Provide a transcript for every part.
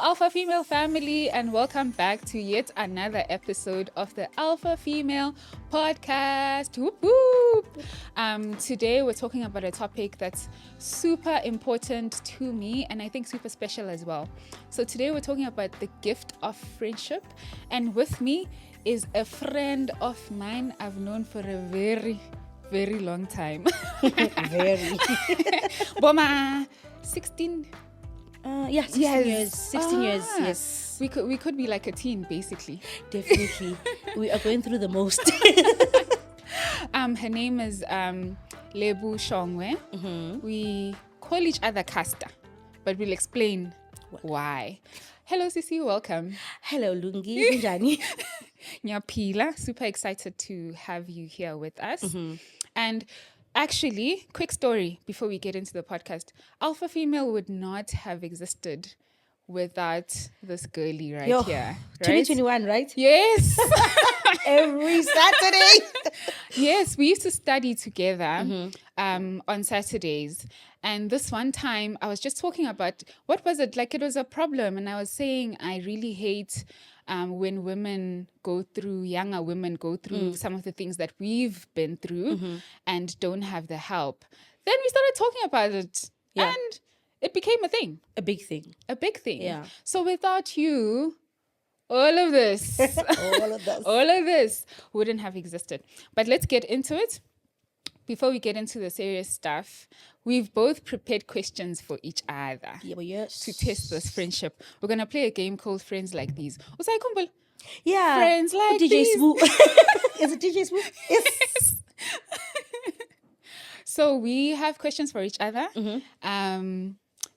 Alpha Female family, and welcome back to yet another episode of the Alpha Female podcast. Whoop, whoop. Today we're talking about a topic that's super important to me and I think super special as well. So today we're talking about the gift of friendship, and with me is a friend of mine I've known for a very long time. Very. Boma, 16. 16 years. 16 years, yes. We could be like a teen, basically. Definitely. We are going through the most. Her name is Lebogang Shongwe. Mm-hmm. We call each other Kasta, but we'll explain why. Hello, Sisi, welcome. Hello, Lungi. Njani? Nyapila, super excited to have you here with us. Mm-hmm. And actually, quick story before we get into the podcast. Alpha Female would not have existed without this girlie here. Right? 2021, right? Yes. Every Saturday. Yes, we used to study together on Saturdays. And this one time, I was just talking about, what was it? Like, it was a problem. And I was saying, I really hate when younger women go through some of the things that we've been through and don't have the help. Then we started talking about it. Yeah. And it became a thing. A big thing. Yeah. So without you, all of this wouldn't have existed. But let's get into it. Before we get into the serious stuff, we've both prepared questions for each other to test this friendship. We're going to play a game called Friends Like These. Usai Kumbul. Yeah. Friends Like DJ These. Swoop. Is it DJ Swoop? Yes. So we have questions for each other.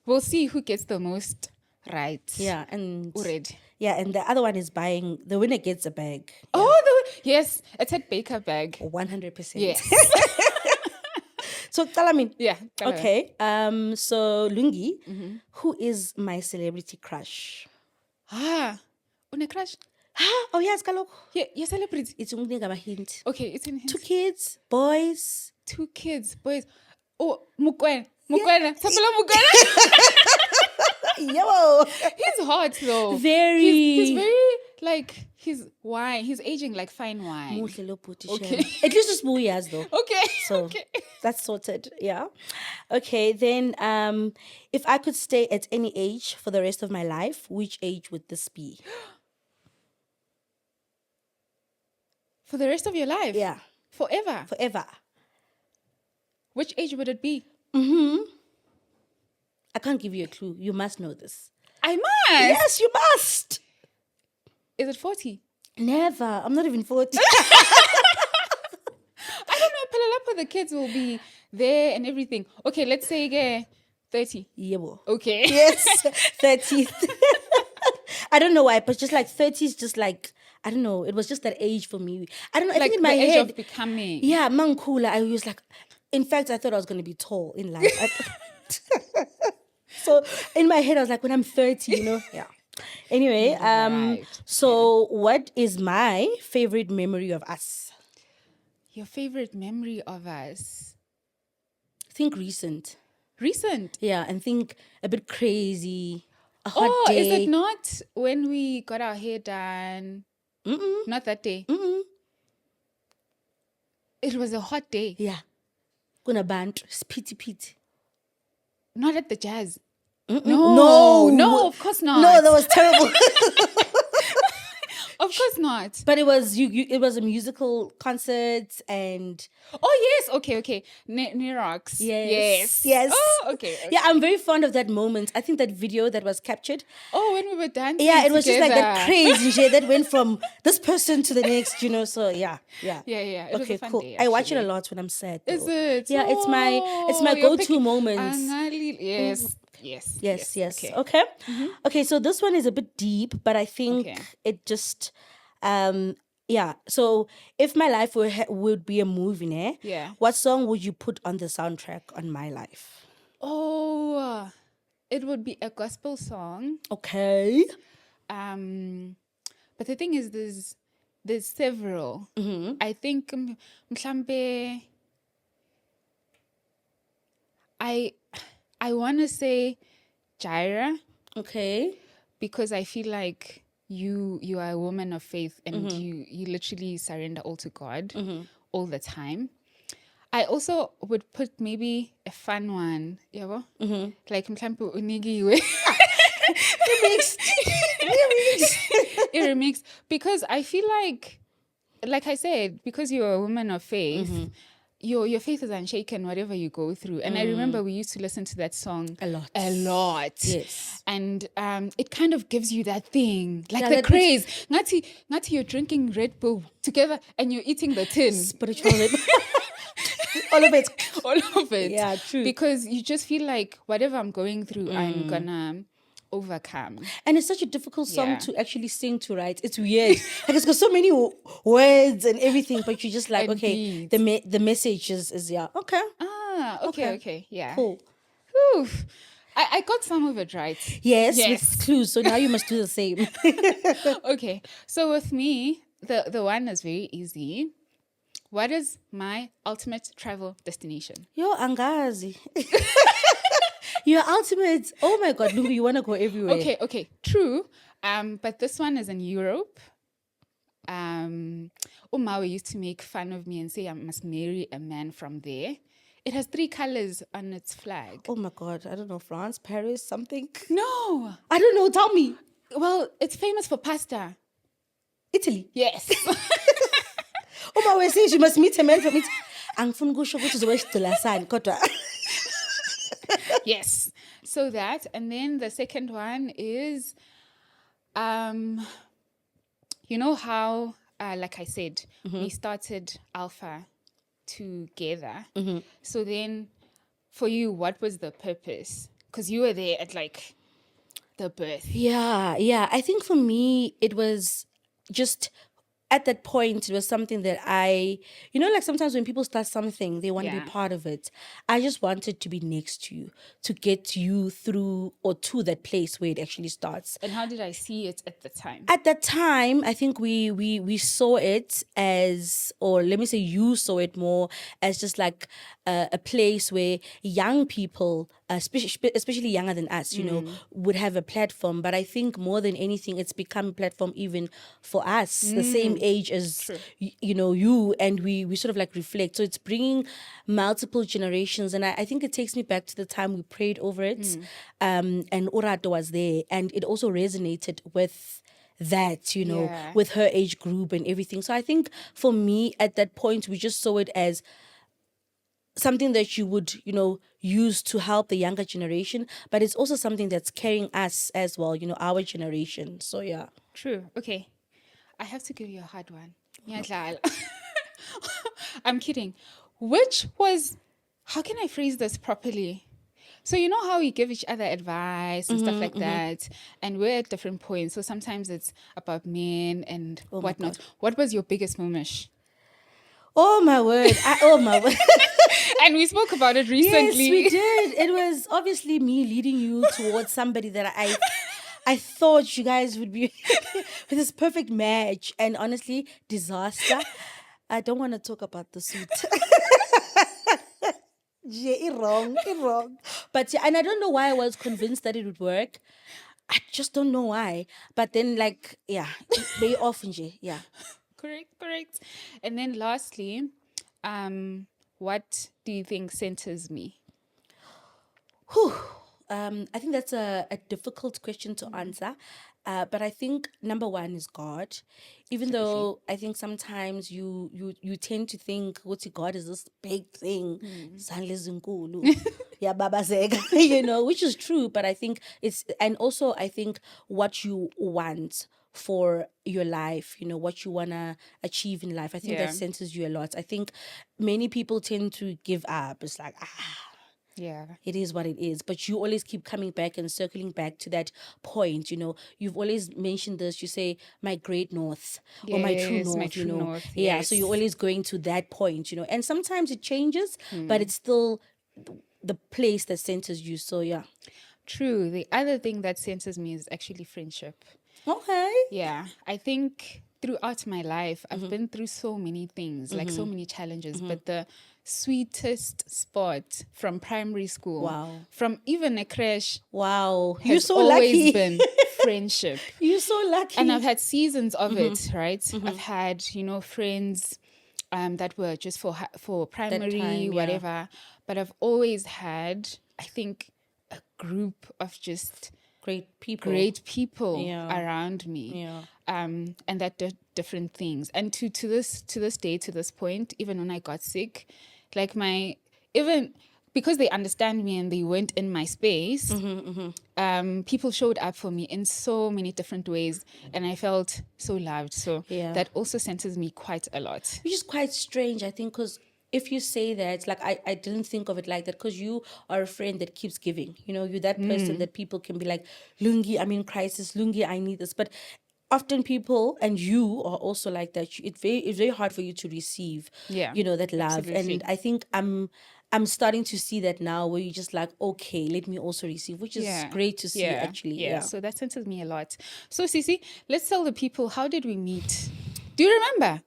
We'll see who gets the most right. Yeah. And Ured. Yeah, and the other one is buying, the winner gets a bag. Yeah. Oh, yes. It's a Baker bag. 100%. Yes. So, Talamin. Yeah. Okay. So, Lungi, who is my celebrity crush? Une crush? Oh, yes, Kalok. Yeah, your celebrity. It's only a hint. Okay, it's in hint. 2 kids, boys. 2 kids, boys. Oh, Mukwena. Sapela Mukwena. Yo. He's hot though. Very. He's very like he's wine. He's aging like fine wine. Okay. At least it's 4 years though. Okay. So that's sorted. Yeah. Okay. Then, if I could stay at any age for the rest of my life, which age would this be? For the rest of your life? Yeah. Forever. Which age would it be? I can't give you a clue. You must know this. I must. Yes, you must. Is it 40? Never. I'm not even 40. I don't know. Pelalapo, the kids will be there and everything. Okay, let's say 30. Yeah. Okay. Yes, 30. I don't know why, but just like 30 is just like, I don't know. It was just that age for me. I don't know. I like think in my the age head, of becoming. Yeah, Mankula. I was like, in fact, I thought I was going to be tall in life. So in my head, I was like, when I'm 30, yeah. Anyway, Right. So what is my favorite memory of us? Your favorite memory of us? Think recent. Recent? Yeah, and think a bit crazy. A hot day. Is it not when we got our hair done? Not that day. It was a hot day. Yeah. Gonna band, pity. Not at the jazz. No, of course not. No, that was terrible. Of course not. But it was it was a musical concert and yes, okay. Nerox. Yes. Oh, okay. Yeah, I'm very fond of that moment. I think that video that was captured. Oh, when we were dancing. Yeah, it was together. just like that crazy shit that went from this person to the next, So yeah. Yeah. It was Okay, a fun cool. day, I watch it a actually. lot when I'm sad. Though. Is it? Yeah, it's my go-to moment. Yes. Okay. Okay, so this one is a bit deep, but I think it just so if my life would be a movie, what song would you put on the soundtrack on my life? Oh, it would be a gospel song. Okay. But the thing is, there's several. I think mhlambe I want to say Gyra. Okay. because I feel like you are a woman of faith, and you literally surrender all to God all the time. I also would put maybe a fun one, yabo? Like mhlampe unigiwe. Remix, because I feel like I said, because you're a woman of faith, your faith is unshaken whatever you go through. And I remember we used to listen to that song A lot. Yes. And it kind of gives you that thing, like Yeah, the craze. Ngati you're drinking Red Bull together and you're eating the tin. Spiritual. All of it. All of it. Yeah, true. Because you just feel like whatever I'm going through, I'm gonna overcome. And it's such a difficult song Yeah. to actually sing to, right? It's weird. Like, it's got so many words and everything, but you're just like, And okay, beats. the message is yeah, okay. Okay, yeah. Cool. Whew. I got some of it right. Yes, with clues. So now you must do the same. Okay, so with me, the one is very easy. What is my ultimate travel destination? Yo, Angazi. Your ultimate. Oh my God, Lungu, you want to go everywhere. Okay, true. But this one is in Europe. Umawe used to make fun of me and say I must marry a man from there. It has 3 colors on its flag. Oh my God, I don't know, France, Paris, something. No. I don't know, tell me. Well, it's famous for pasta. Italy. Yes. Oh my, we say you must meet a man from Italy. Angifuna ukusho ukuthi uzowesicela sani kodwa. Yes. So that, and then the second one is, you know how, like I said, we started Alpha together. So then, for you, what was the purpose? Because you were there at like the birth. Yeah. I think for me, it was just at that point, it was something that like sometimes when people start something, they want to Yeah. be part of it. I just wanted to be next to you, to get you through or to that place where it actually starts. And how did I see it at the time? At that time, I think we saw it as, or let me say you saw it more as just like a place where young people, especially younger than us, would have a platform. But I think more than anything, it's become a platform even for us, the same age as, you, and we sort of like reflect. So it's bringing multiple generations. And I think it takes me back to the time we prayed over it. And Orato was there. And it also resonated with that, Yeah. with her age group and everything. So I think for me at that point, we just saw it as something that you would, use to help the younger generation, but it's also something that's carrying us as well, our generation. So yeah. True. Okay. I have to give you a hard one. Ngiyadlala. I'm kidding. How can I phrase this properly? So you know how we give each other advice and stuff like that, and we're at different points. So sometimes it's about men and whatnot. What was your biggest moment? Oh my word. Oh my word. And we spoke about it recently. Yes, we did. It was obviously me leading you towards somebody that I thought you guys would be with this perfect match, and honestly, disaster. I don't want to talk about the suit. Yeah, it wrong. But yeah, and I don't know why I was convinced that it would work. I just don't know why. But then, very often, yeah. Correct. And then lastly, what do you think centers me? I think that's a difficult question to answer. But I think number one is God. Even though I think sometimes you tend to think, God is this big thing. Yeah, Baba Zega, which is true. But I think and also I think what you want for your life, what you want to achieve in life. I think that centers you a lot. I think many people tend to give up. It's like, yeah, it is what it is. But you always keep coming back and circling back to that point. You've always mentioned this. You say, my great north or my true north, north, Yeah, yes. so you're always going to that point, and sometimes it changes, but it's still the place that centers you. So, yeah. True. The other thing that centers me is actually friendship. Okay. Yeah, I think throughout my life, I've been through so many things, like so many challenges, but the sweetest spot from primary school, Wow. from even a crash, Wow. has You're so always lucky. been friendship. You're so lucky. And I've had seasons of it, right? I've had, friends that were just for primary, time, yeah. whatever. But I've always had, I think, a group of just great people around me. Yeah. And that did different things. And to this day, to this point, even when I got sick, like even because they understand me and they weren't in my space, people showed up for me in so many different ways, and I felt so loved. So that also centers me quite a lot. Which is quite strange, I think, because if you say that, like, I didn't think of it like that, because you are a friend that keeps giving. You're that person that people can be like, Lungi, I'm in crisis. Lungi, I need this. But often people, and you are also like that, it's very hard for you to receive, that love. Absolutely. And I think I'm starting to see that now, where you're just like, okay, let me also receive, which is great to see, actually. Yeah. So that centers me a lot. So, Cece, let's tell the people, how did we meet? Do you remember?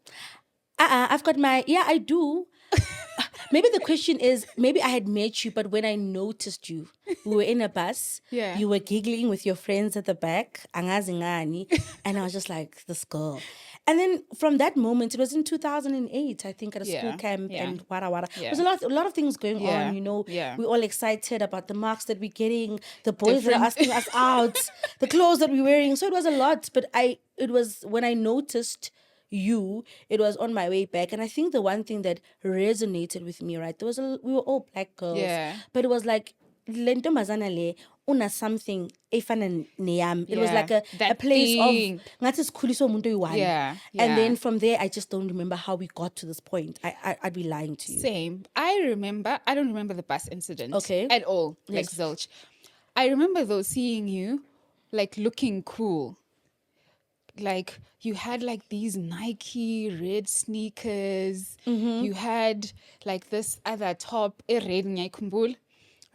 I've got I do. Maybe the question is, maybe I had met you, but when I noticed you, we were in a bus. Yeah. You were giggling with your friends at the back, angazingani, and I was just like, this girl. And then from that moment, it was in 2008, I think, at a school camp and wara. There was a lot of things going on, We're all excited about the marks that we're getting, the boys that are asking us out, the clothes that we're wearing. So it was a lot. But it was when I noticed you, it was on my way back. And I think the one thing that resonated with me, right, we were all black girls, but it was like lento mazana le una something efana neyam. It was like a place thing. of ngathi sikhuliswa umuntu oyi-one. And then from there, I just don't remember how we got to this point. I'd be lying to you. Same. I don't remember the bus incident at all. Like Yes. zilch. I remember though seeing you like looking cool. Like you had like these Nike red sneakers. You had like this other top,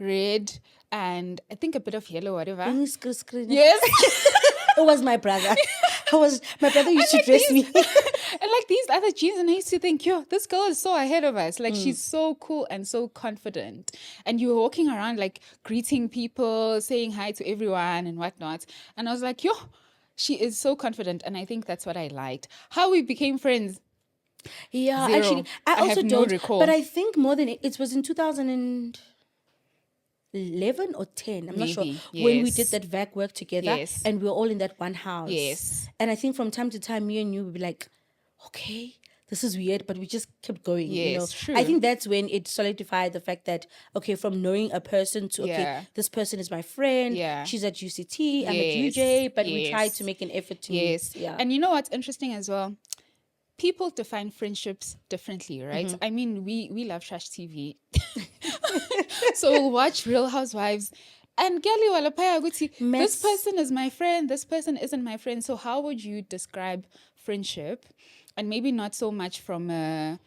red, and I think a bit of yellow, whatever. Yes. It was my brother. My brother used to dress me. And like these other jeans, and I used to think, yo, this girl is so ahead of us. Like she's so cool and so confident. And you were walking around like greeting people, saying hi to everyone and whatnot. And I was like, yo, she is so confident. And I think that's what I liked. How we became friends. Yeah, Zero. actually, I also have no don't recall. But I think more than it was in 2011 or 10. I'm not sure. Maybe, When we yes. did that VAC work together, Yes. and we were all in that one house. Yes. And I think from time to time, me and you would be like, okay, this is weird, but we just kept going. Yes, true. I think that's when it solidified the fact that, okay, from knowing a person to, okay, Yeah. this person is my friend. Yeah. She's at UCT, I'm at Yes, UJ, but we yes. tried to make an effort to. Yes. Yeah. And you know what's interesting as well? People define friendships differently, right? I mean, we love trash TV. So we'll watch Real Housewives and Gali walapaya guti, this Mess. person is my friend, this person isn't my friend. So how would you describe friendship? And maybe not so much from a,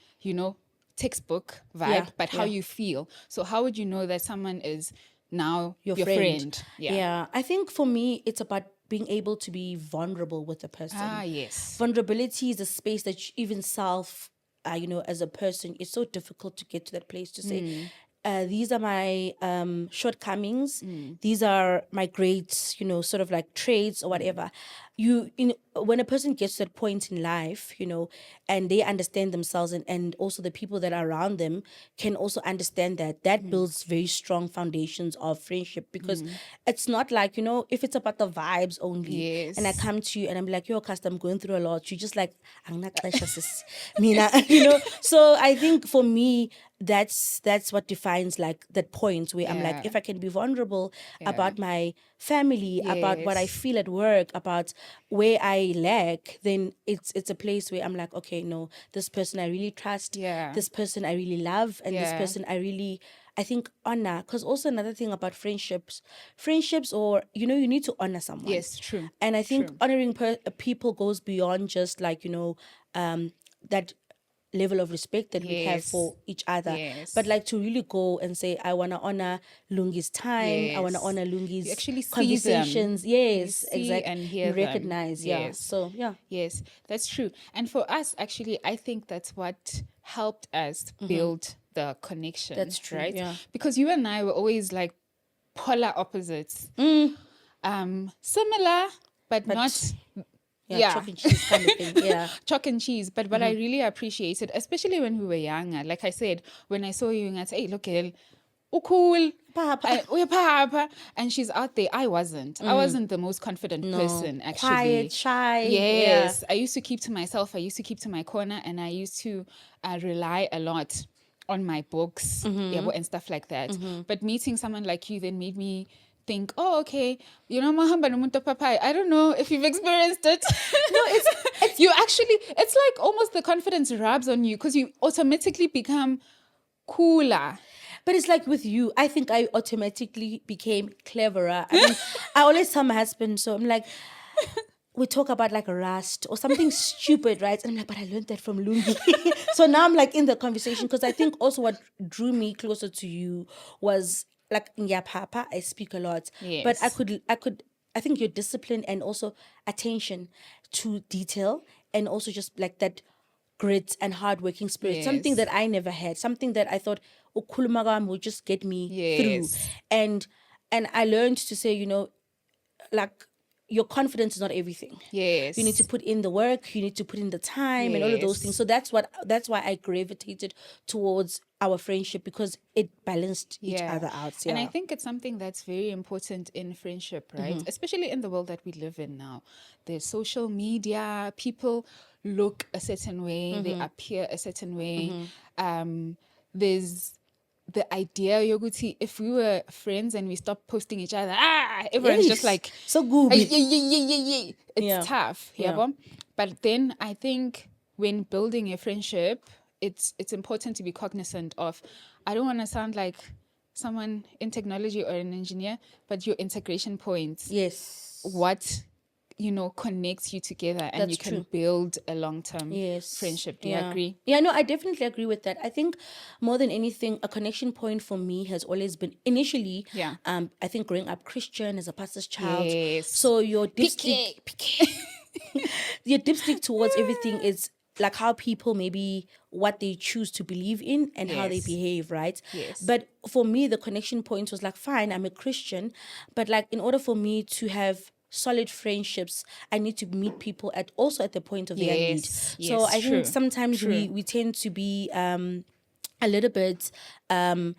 textbook vibe, but how you feel. So how would you know that someone is now your friend? Yeah. I think for me, it's about being able to be vulnerable with a person. Yes. Vulnerability is a space that even as a person, it's so difficult to get to that place to say, these are my shortcomings. These are my great, sort of like traits or whatever. When a person gets to that point in life, and they understand themselves, and also the people that are around them can also understand that builds very strong foundations of friendship, because it's not like, if it's about the vibes only, Yes. and I come to you and I'm like, yo, Cast, I'm going through a lot. You're just like, I'm not Mina, So I think for me, that's what defines like that point where I'm like, if I can be vulnerable about my family, about what I Yes. feel at work, about where I lack, then it's a place where I'm like, okay, no, this person I really trust, this person I really love, and this person I think honor. Because also another thing about friendships, or you need to honor someone. Yes, true. And I think honoring people goes beyond just like that level of respect that we have Yes. for each other, Yes. but like to really go and say, I want to honor Lungi's time, I want to Yes. honor Lungi's You actually see conversations. them. Yes, You see exactly. and hear You them. recognize. Yes. So yeah. Yes, that's true. And for us, actually, I think that's what helped us build the connection. That's true, right? yeah. Because you and I were always like polar opposites. Similar, but not. Yeah. Chalk and cheese kind of thing. Yeah. Chalk and cheese. But what I really appreciated, especially when we were younger, like I said, when I saw you, I said, hey, look, girl, cool. Papa. We're Papa. And she's out there. I wasn't. I wasn't the most confident person, actually. Quiet, shy. Yes. I used to keep to myself. I used to keep to my corner. And I used to rely a lot on my books and stuff like that. But meeting someone like you then made me think, oh, okay, mahamba nomuntu papai. I don't know if you've experienced it. No, it's you actually, it's like almost the confidence rubs on you because you automatically become cooler. But it's like with you, I think I automatically became cleverer. I mean, I always tell my husband, so I'm like, we talk about like Rust or something stupid, right? And I'm like, but I learned that from Lungi. So now I'm like in the conversation because I think also what drew me closer to you was like, yeah, Papa, I speak a lot. Yes. But I think your discipline and also attention to detail and also just like that grit and hardworking spirit, something that I never had, something that I thought ukhuluma would just get me through. And I learned to say, like your confidence is not everything. Yes. You need to put in the work, you need to put in the time and all of those things. So that's why I gravitated towards our friendship because it balanced each other out. Yeah. And I think it's something that's very important in friendship, right? Especially in the world that we live in now. There's social media, people look a certain way, they appear a certain way. There's the idea, Yoguti, if we were friends and we stopped posting each other, everyone's just like, so good. It's tough. Yeah. But then I think when building a friendship, it's important to be cognizant of, I don't want to sound like someone in technology or an engineer, but your integration points. Yes. What connects you together and you can build a long-term friendship. Do you agree? Yeah, no, I definitely agree with that. I think more than anything, a connection point for me has always been initially, I think growing up Christian as a pastor's child. Yes. So your dipstick, your dipstick towards everything is like how people maybe what they choose to believe in and how they behave, right? Yes. But for me, the connection point was like, fine, I'm a Christian, but like in order for me to have solid friendships, I need to meet people at the point of their need. So I think sometimes we tend to be a little bit I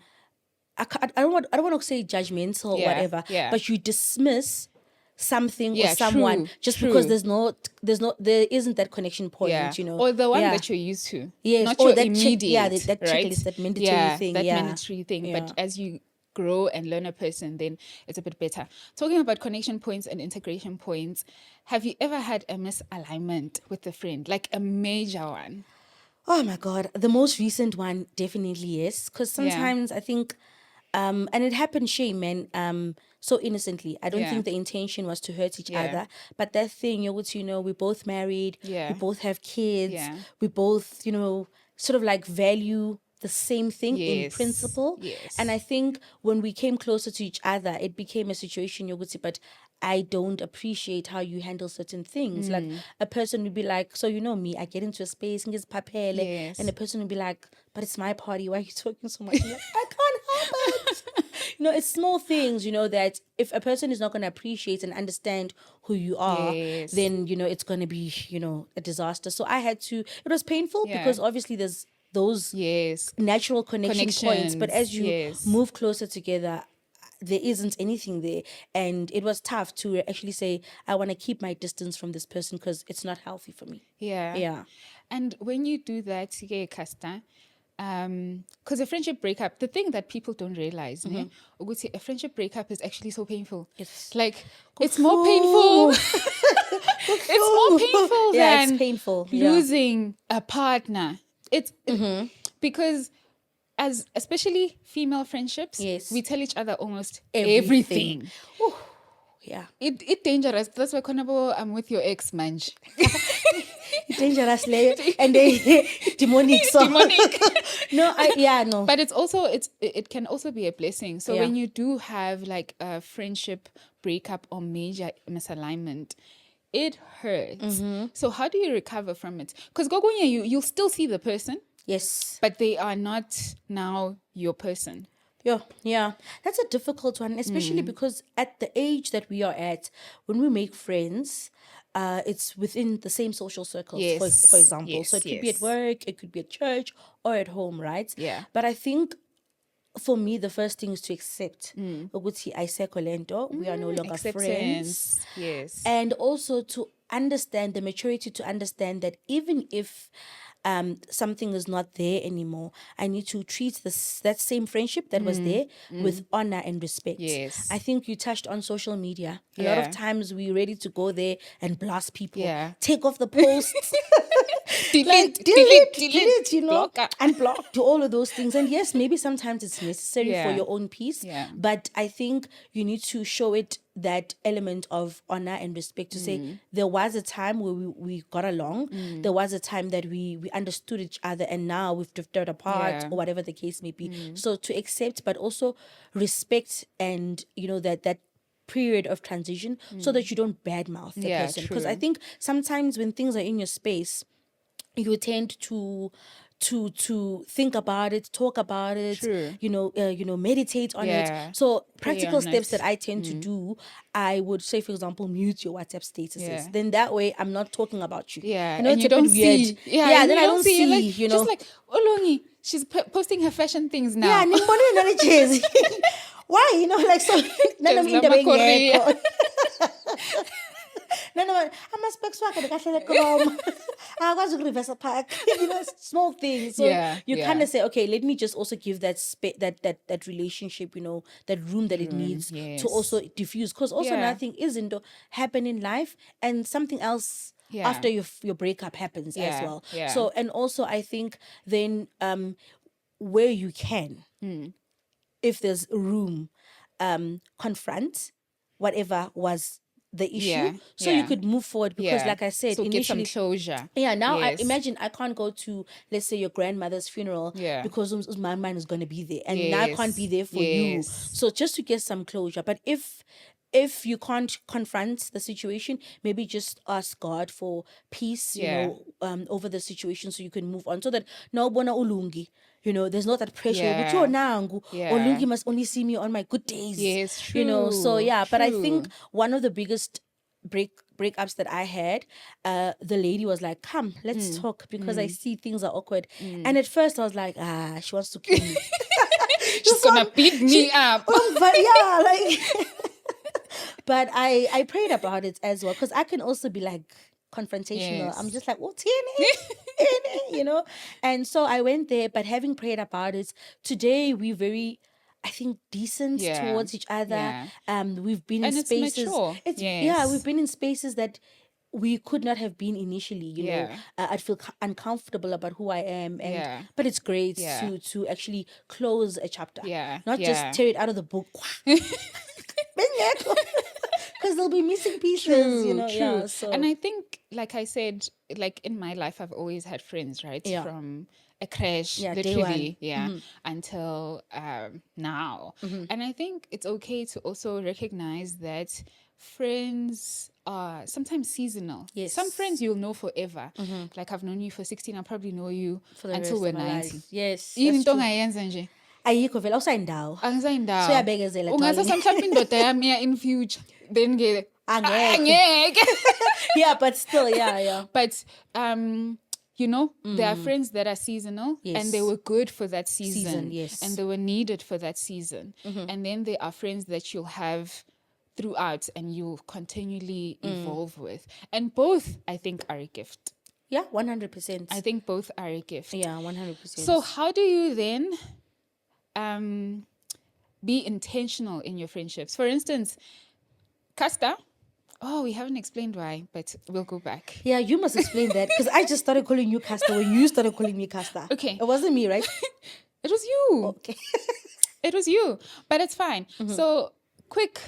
don't want to say judgmental or whatever, but you dismiss something or someone just because there isn't that connection point, or the one that you're used to, not or your that immediate, that right? checklist, that mandatory thing, mandatory thing. But as you grow and learn a person, then it's a bit better. Talking about connection points and integration points, have you ever had a misalignment with a friend, like a major one? Oh my God, the most recent one definitely is, because sometimes I think and it happened, man, so innocently. I don't think the intention was to hurt each other, but that thing, we're both married, we both have kids, we both, sort of like value the same thing in principle. And I think when we came closer to each other, it became a situation, but I don't appreciate how you handle certain things. Like a person would be like, so me, I get into a space and get papele, and the person would be like, but it's my party, why are you talking so much? Like, I can't help it. It's small things, that if a person is not going to appreciate and understand who you are, then, it's going to be, a disaster. So I had to, it was painful because obviously there's those natural connection points, but as you move closer together, there isn't anything there, and it was tough to actually say, I want to keep my distance from this person because it's not healthy for me. And when you do that, Kasta, because a friendship breakup, the thing that people don't realize, a friendship breakup is actually so painful. It's like it's more painful. It's more painful than it's painful. losing a partner. It's because as especially female friendships, we tell each other almost everything. Ooh, it dangerous. That's why I'm with your ex, manj. Dangerous layer and they demonic. So. Demonic. No. But it can also be a blessing. So when you do have like a friendship breakup or major misalignment, it hurts. So how do you recover from it? Because you'll still see the person. Yes. But they are not now your person. Yeah, that's a difficult one, especially because at the age that we are at, when we make friends, it's within the same social circles, for Yes, example. So yes, it could be at yes. work, it could be at church, or at home, right? Yeah. But I think for me, the first thing is to accept ukuthi ayisekho lento, we are no longer friends. Acceptance. Yes. And also to understand the maturity to understand that even if something is not there anymore, I need to treat that same friendship that was there with honor and respect. Yes. I think you touched on social media. A lot of Yeah. times we're ready to go there and blast people, Yeah. take off the posts, like delete, delete, block. and block, do all of those things. And yes, maybe sometimes it's necessary for Yeah. your own peace. Yeah. But I think you need to show it that element of honor and respect to say there was a time where we got along. There was a time that we understood each other, and now we've drifted apart, Yeah. or whatever the case may be. So to accept, but also respect, and that period of transition, so that you don't badmouth the Yeah, person. Because I true. think sometimes when things are in your space, you tend to think about it, talk about it, True. meditate on Yeah. it. So Pray practical on steps it. that I tend to do, I would say, for example, mute your WhatsApp statuses. Yeah. Then that way I'm not talking about you. Yeah. I know And it's you a bit don't weird. see. Yeah. Yeah, And then you I don't don't see. see, Like, just like, Olongi, she's posting her fashion things now. yeah, nimbone another chase. Why? Like, so none of Just lama Korea. no, ama-specs wakhe bekahlele Chrome. Akwazi uku-reverse park. Small things. So Yeah, you yeah. kind of say, okay, let me just also give that that relationship, that room that it needs to yes. also diffuse. Because also Yeah. nothing isn't happen in life, and something else Yeah. after your breakup happens as Yeah, well. yeah. So, and also I think then where you can, if there's room, confront whatever was the issue, Yeah, so you yeah. could move forward. Because Yeah. like I said, So get some initially, closure. yeah, now Yes. I imagine I can't go to, let's say, your grandmother's funeral, Yeah. because my mind is going to be there, and now I can't be there for you. Yes. So just to get some closure. But if you can't confront the situation, maybe just ask God for peace, Yeah. over the situation, so you can move on. So that no bona ulungi, there's not that pressure. Yeah. But nangu, Yeah. Olungi must only see me on my good days. Yes, true. So yeah, but I true. think one of the biggest breakups that I had, the lady was like, come, let's talk, because I see things are awkward. And at first I was like, she wants to kill me. She's gonna beat me up. But yeah, like but I prayed about it as well, because I can also be like confrontational. Yes. I'm just like, oh, TNA, and so I went there. But having prayed about it, today we're very, I think, decent Yeah. towards each other. Yeah. We've been And in it's spaces. mature. Yeah, Yes. we've been in spaces that we could not have been initially. Yeah. I'd feel uncomfortable about who I am, and Yeah. but it's great Yeah. to actually close a chapter. Yeah. Not Yeah. just tear it out of the book. Because they'll be missing pieces, True. Yeah, so. And I think, like I said, like in my life, I've always had friends, right? Yeah. From a crash, Yeah, day literally, one. until now. And I think it's okay to also recognize that friends are sometimes seasonal. Yes. Some friends you'll know forever. Like I've known you for 16, I'll probably know you For the until rest we're of our 90. lives. Yes, Yini that's into true. ongayenza nje? Ayikho vele awusayindawo. Angisayindawo. Soyabekezela, Ungase darling. mhlawumbe indoda yami in future. Then get Angeke. Yeah, but still, yeah. But there are friends that are seasonal, Yes. and they were good for that Season, yes. and they were needed for that season. And then there are friends that you'll have throughout, and you'll continually evolve with. And both, I think, are a gift. Yeah, 100%. I think both are a gift. Yeah, 100%. So how do you then be intentional in your friendships? For instance, Casta. Oh, we haven't explained why, but we'll go back. Yeah, you must explain that, because I just started calling you Casta when you started calling me Casta. Okay. It wasn't me, right? It was you. Okay. It was you, but it's fine. So, quick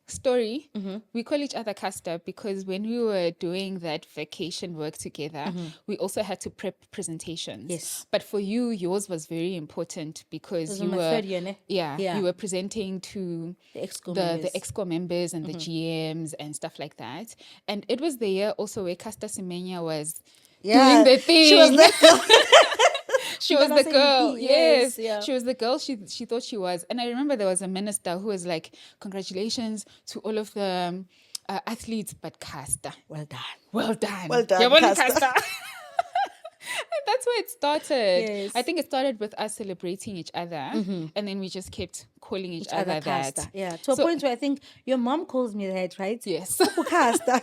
story. We call each other Casta because when we were doing that vacation work together, we also had to prep presentations. Yes. But for you, yours was very important because was you my were third year, ne? yeah, Yeah. you were presenting to The exco the members. exco members and the GMs and stuff like that. And it was the year also where Casta Semenya was Yeah, doing the thing. she was that girl. She was the girl. Yes. Yeah. She was the girl she thought she was. And I remember there was a minister who was like, congratulations to all of the athletes, but Caster. Well done. Well done. Well done, Yabona Caster. Caster. And that's where it started. Yes. I think it started with us celebrating each other, and then we just kept calling each other that. Caster. Yeah. To a point where I think your mom calls me that, right? Yes. Caster.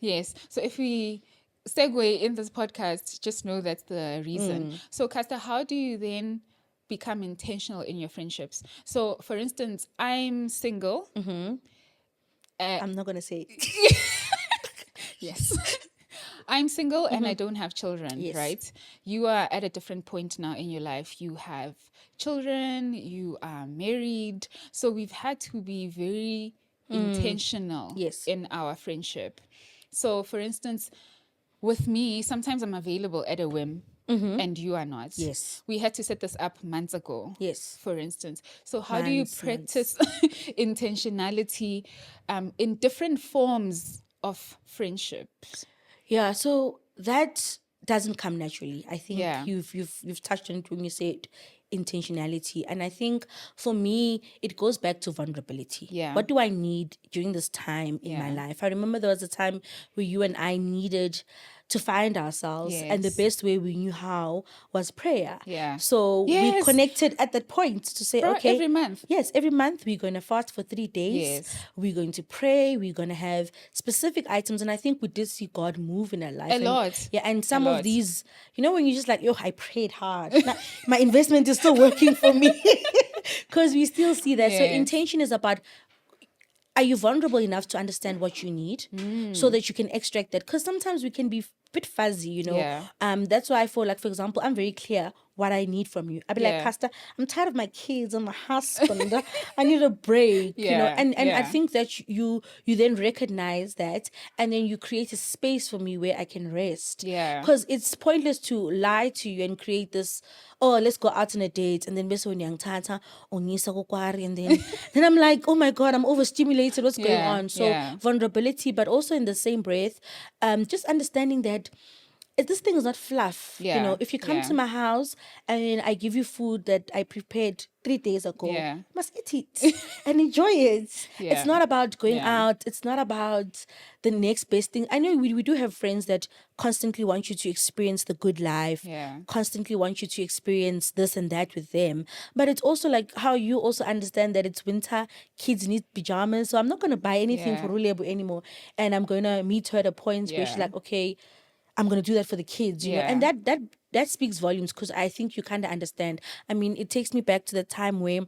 Yes. So if we segue in this podcast, just know that's the reason. So, Caster, how do you then become intentional in your friendships? So, for instance, I'm single. I'm not gonna say it. Yes. I'm single and I don't have children, Yes. right? You are at a different point now in your life. You have children, you are married. So we've had to be very intentional Yes. in our friendship. So, for instance, with me, sometimes I'm available at a whim. And you are not. Yes. We had to set this up months ago. Yes. For instance. So how do you practice intentionality in different forms of friendships? Yeah, so that doesn't come naturally. I think Yeah. you've touched on it when you said intentionality. And I think for me, it goes back to vulnerability. Yeah. What do I need during this time in my life? I remember there was a time where you and I needed to find ourselves, and the Yes. best way we knew how was prayer. Yeah. So we Yes. connected at that point to say, Bro, okay, every month. Yes, every month we're going to fast for 3 days. Yes. We're going to pray. We're going to have specific items. And I think we did see God move in our life. A lot. Yeah, and some A of lot. these, when you're just like, I prayed hard. My investment is still working for me. Because we still see that. So Yes. intention is about, are you vulnerable enough to understand what you need so that you can extract that? Because sometimes we can be a bit fuzzy, Yeah. That's why I feel like, for example, I'm very clear what I need from you. I'll be like, Yeah. Pastor, I'm tired of my kids and my husband. I need a break, Yeah, And I yeah. think that you then recognize that, and then you create a space for me where I can rest. Yeah. Because it's pointless to lie to you and create this, let's go out on a date, and then and then I'm like, oh my God, I'm overstimulated. What's going Yeah, on? So yeah. vulnerability, but also in the same breath, just understanding that this thing is not fluff. Yeah, If you come yeah. to my house and I give you food that I prepared 3 days ago, Yeah. you must eat it and enjoy it. Yeah. It's not about going Yeah. out. It's not about the next best thing. I know we do have friends that constantly want you to experience the good life, Yeah. constantly want you to experience this and that with them. But it's also like how you also understand that it's winter, kids need pajamas. So I'm not going to buy anything Yeah. for Rulebu anymore. And I'm going to meet her at a point where she's Yeah. like, okay, I'm going to do that for the kids, Yeah. And that speaks volumes, because I think you kind of understand. I mean, it takes me back to the time where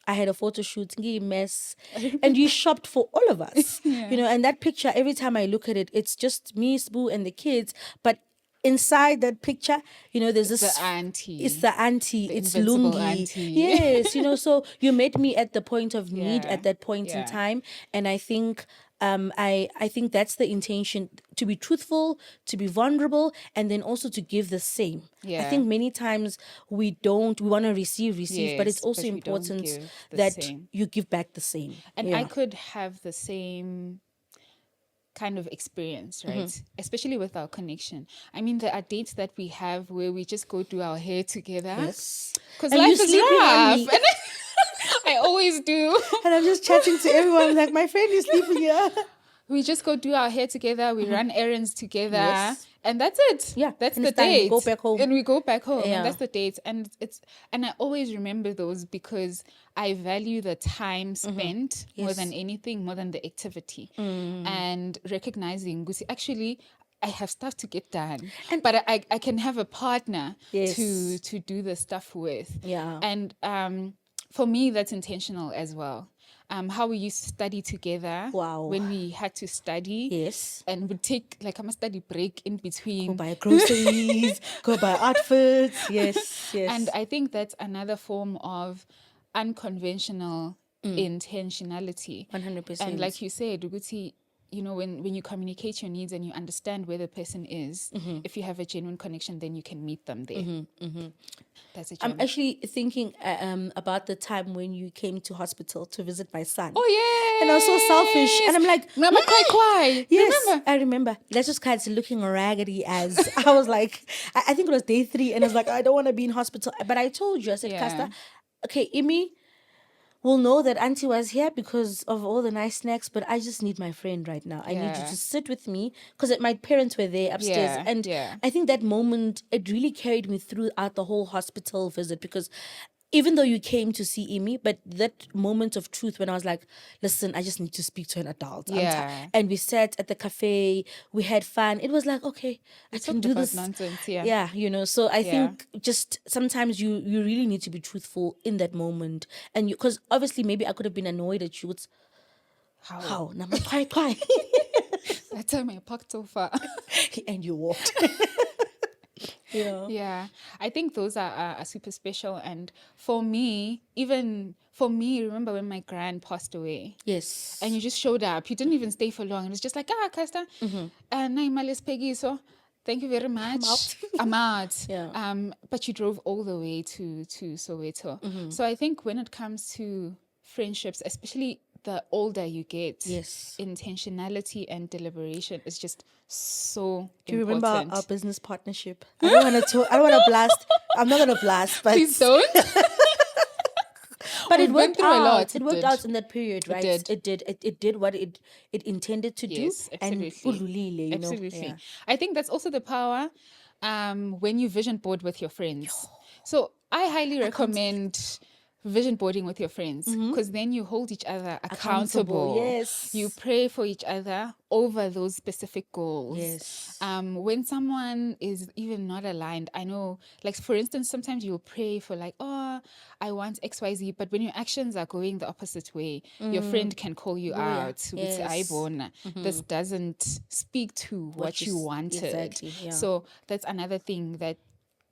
I had a photo shoot, mess, and you shopped for all of us, and that picture, every time I look at it, it's just me, Sboo, and the kids. But inside that picture, there's this. The auntie. It's the auntie. The It's invincible lungi. auntie. Yes, so you met me at the point of need Yeah. at that point in Yeah. time, and I think. I think that's the intention, to be truthful, to be vulnerable, and then also to give the same. I Yeah. think many times we want to receive, but it's Yes, also but we don't important give the that same. you give back the same. And Yeah. I could have the same kind of experience, right? Mm-hmm. Especially with our connection. I mean, there are dates that we have where we just go do our hair together. Yes. Because And life you is sleeping on rough. me. And I always do. And I'm just chatting to everyone like, my friend is sleeping here. We just go do our hair together. We run errands together. Yes. And that's it. Yeah, That's and the it's done. We date. go back home. And we go back home. Yeah. And that's the date. And I always remember those because I value the time spent more Yes. than anything, more than the activity. And recognizing, actually, I have stuff to get done. But I can have a partner Yes. to do the stuff with. Yeah. And for me, that's intentional as well. How we used to study together. Wow. When we had to study. Yes. And we'd take like a study break in between. Go buy groceries, go buy outfits. Yes, yes. And I think that's another form of unconventional intentionality. 100%. And like you said, Uguti, when you communicate your needs and you understand where the person is, if you have a genuine connection, then you can meet them there. That's a I'm gem. actually thinking about the time when you came to hospital to visit my son. Oh, yeah. And I was so selfish. And I'm like, Mama, cry. yes, Remember? I remember. Let's just kind of looking raggedy as I was like, I think it was day 3. And I was like, I don't want to be in hospital. But I told you, I said, Yeah. Casta, okay, Imi will know that Auntie was here because of all the nice snacks, but I just need my friend right now. I need you Yeah. to sit with me because my parents were there upstairs. Yeah, And yeah. I think that moment, it really carried me throughout the whole hospital visit because even though you came to see Amy, but that moment of truth when I was like, listen, I just need to speak to an adult. Yeah. And we sat at the cafe, we had fun. It was like, okay, I can talked do about this. nonsense, yeah. Yeah, so I Yeah. think just sometimes you really need to be truthful in that moment. And because obviously maybe I could have been annoyed at you. It's, how? Now I'm quiet. That time I parked so far. And you walked. Yeah, I think those are super special. And for me, remember when my gran passed away? Yes. And you just showed up. You didn't even stay for long. And it's just like, Kasta, Naimalis Peggy, so thank you very much. I'm out. Yeah. But you drove all the way to Soweto. So I think when it comes to friendships, especially the older you get, Yes. intentionality and deliberation is just so Do you important. remember our business partnership? I don't want to blast. I'm not going to blast, but Please don't. But We've it been worked through a out. lot. It worked out in that period, right? It did. It did what it intended to Yes, do. absolutely. And Absolutely. Yeah. I think that's also the power when you vision board with your friends. So I highly recommend vision boarding with your friends because then you hold each other accountable. Yes. You pray for each other over those specific goals. Yes. When someone is even not aligned, I know, like for instance, sometimes you'll pray for like, oh, I want XYZ, but when your actions are going the opposite way, your friend can call you out. Yes. This doesn't speak to what you wanted. Exactly. Yeah. So that's another thing that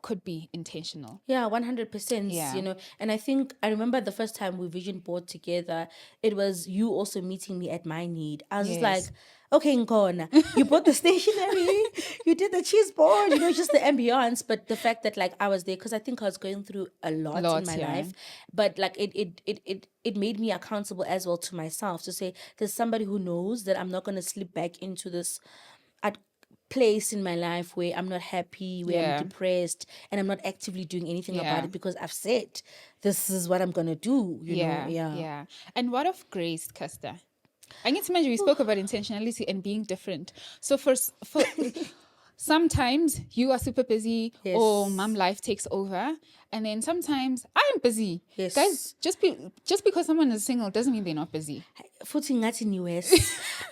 could be intentional. Yeah, 100%. Yeah. And I think I remember the first time we vision board together, it was you also meeting me at my need. I was just like, Yes. okay, Nkona, you bought the stationery, you did the cheese board, just the ambience, but the fact that like I was there because I think I was going through a lot in my life, but like it made me accountable as well to myself to say there's somebody who knows that I'm not going to slip back into this place in my life where I'm not happy, where I'm depressed, and I'm not actively doing anything about it because I've said this is what I'm gonna do. You know, Yeah. And what of grace, Casta? I need to mention we spoke about intentionality and being different. So for sometimes you are super busy or mom life takes over, and then sometimes I'm busy. Yes. Guys, just because someone is single doesn't mean they're not busy. Footing that in US.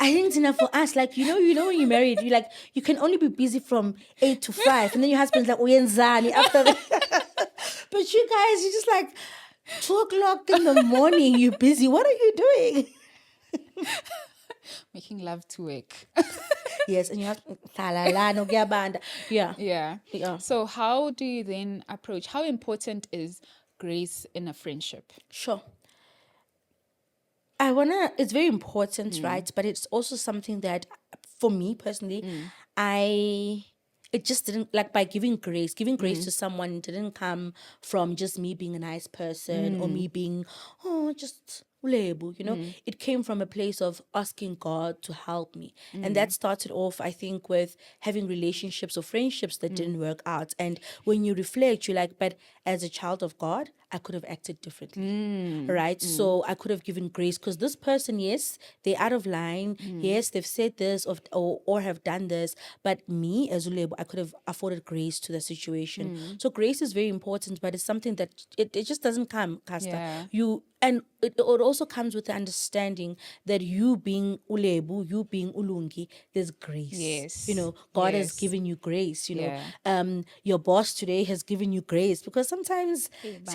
I think it's enough for us. Like, when you're married, you can only be busy from 8 to 5. And then your husband's like, Uyenzani after that. But you guys, you're just like 2 o'clock in the morning, you're busy. What are you doing? Making love to work. Yes, and you have Yeah. So how do you then approach, how important is grace in a friendship? Sure. It's very important, right? But it's also something that, for me personally, it just didn't, like, by giving grace to someone didn't come from just me being a nice person or me being, just label, it came from a place of asking God to help me. And that started off, I think, with having relationships or friendships that didn't work out. And when you reflect, you're like, but as a child of God, I could have acted differently, right? So I could have given grace because this person, yes, they're out of line. Yes, they've said this or have done this, but me as Ulebo, I could have afforded grace to the situation. So grace is very important, but it's something that it just doesn't come, Casta. And it also comes with the understanding that you being Ulebu, you being Ulungi, there's grace. Yes. God has given you grace, your boss today has given you grace because sometimes and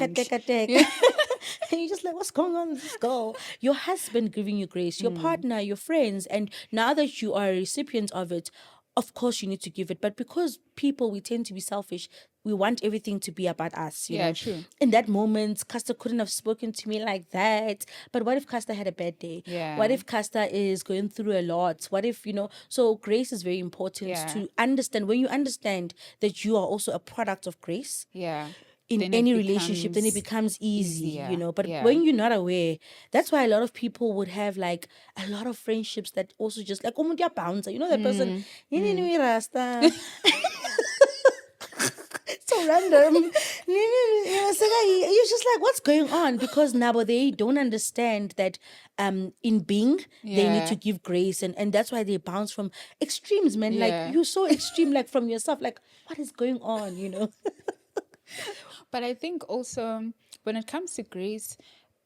you're just like, what's going on with this girl? Your husband giving you grace, your partner, your friends, and now that you are a recipient of it, of course you need to give it. But because we tend to be selfish, we want everything to be about us, you Yeah, know. true. In that moment, Casta couldn't have spoken to me like that. But what if Casta had a bad day? Yeah. What if Casta is going through a lot? What if, you know, so grace is very important Yeah. to understand. When you understand that you are also a product of grace, Yeah. in Then it any relationship, then it becomes becomes easy, easier. you know. But Yeah. when you're not aware, that's why a lot of people would have like a lot of friendships that also just like, oh, bouncer, you know, that person, rasta. So random. You're just like, what's going on? Because now they don't understand that in being, they need Yeah. to give grace. And that's why they bounce from extremes, man. Yeah. Like, you're so extreme, like from yourself. Like, what is going on, you know? But I think also when it comes to grace,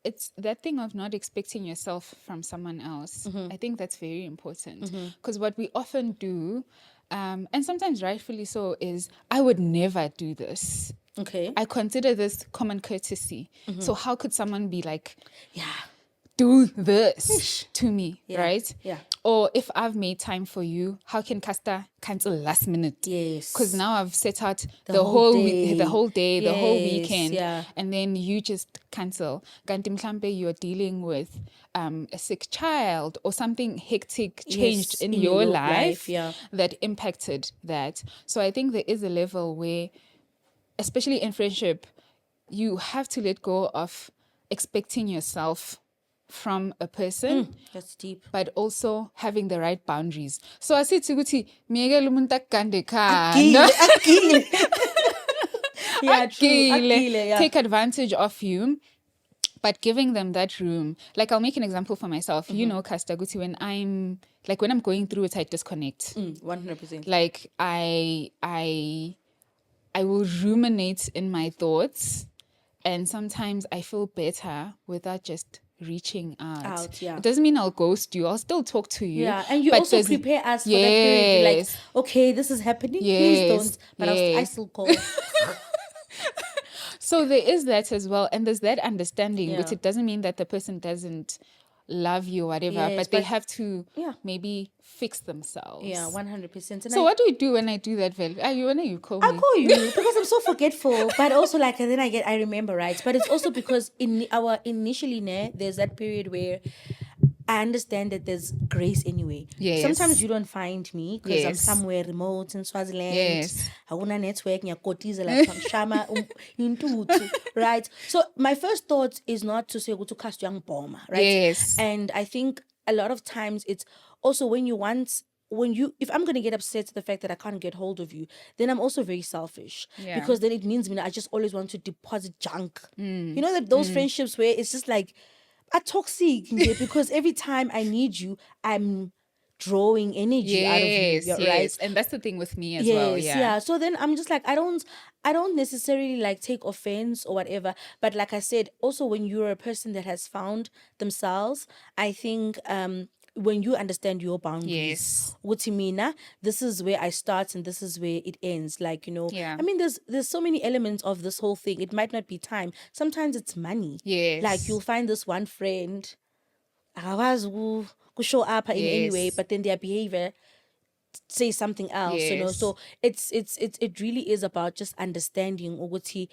it's that thing of not expecting yourself from someone else. I think that's very important because what we often do, and sometimes rightfully so, is I would never do this. Okay. I consider this common courtesy. So how could someone be like, Yeah. do this to me, Yeah. right? Yeah. Or if I've made time for you, how can Casta cancel last minute? Yes. Because now I've set out The the whole whole day. the whole day, the whole Yes, weekend, yeah. and then you just cancel. Kanti mhlambe you're dealing with a sick child or something hectic changed Yes, in in your your life, life, yeah. that impacted that. So I think there is a level where, especially in friendship, you have to let go of expecting yourself from a person, That's deep. but also having the right boundaries. So asithi ukuthi miyekela umuntu akugande ekhaya. Akile. Yeah, true. Akile, Yeah. take advantage of you, but giving them that room. Like, I'll make an example for myself. You know, Kasta Guti, when I'm going through it, I disconnect. 100%. Like I will ruminate in my thoughts, and sometimes I feel better without just reaching out. Yeah. It doesn't mean I'll ghost you. I'll still talk to you. Yeah, and you but also prepare us for that period. You're like, okay, this is happening. Please don't. But I still call. So there is that as well, and there's that understanding, Yeah. which it doesn't mean that the person doesn't love you or whatever, Yes, but they but- have to Yeah. maybe fix themselves. Yeah, 100%. So what do you do when I do that, Vel? When you call me? I call you because I'm so forgetful, but also like, and then I remember, right? But it's also because in our initially, there's that period where I understand that there's grace anyway. Yes. Sometimes you don't find me because I'm Yes. somewhere remote in Swaziland. Yes. Hakuna network, ngiyakotiza like shama intuthu, right? So my first thought is not to say go to cast young bomber, right? Yes. And I think a lot of times it's also if I'm going to get upset at the fact that I can't get hold of you, then I'm also very selfish. Yeah. Because then it means I just always want to deposit junk. You know that those friendships where it's just like a toxic, because every time I need you, I'm drawing energy out of you, right? Yes. And that's the thing with me as well. Yeah. So then I'm just like, I don't necessarily like take offense or whatever. But like I said, also when you're a person that has found themselves, I think when you understand your boundaries, Utimina, this is where I start and this is where it ends. Like, you know, Yeah. I mean, there's so many elements of this whole thing. It might not be time. Sometimes it's money. Yes. Like you'll find this one friend, who show up in any way, but then their behavior say something else, you know. Yes. So it really is about just understanding Uguti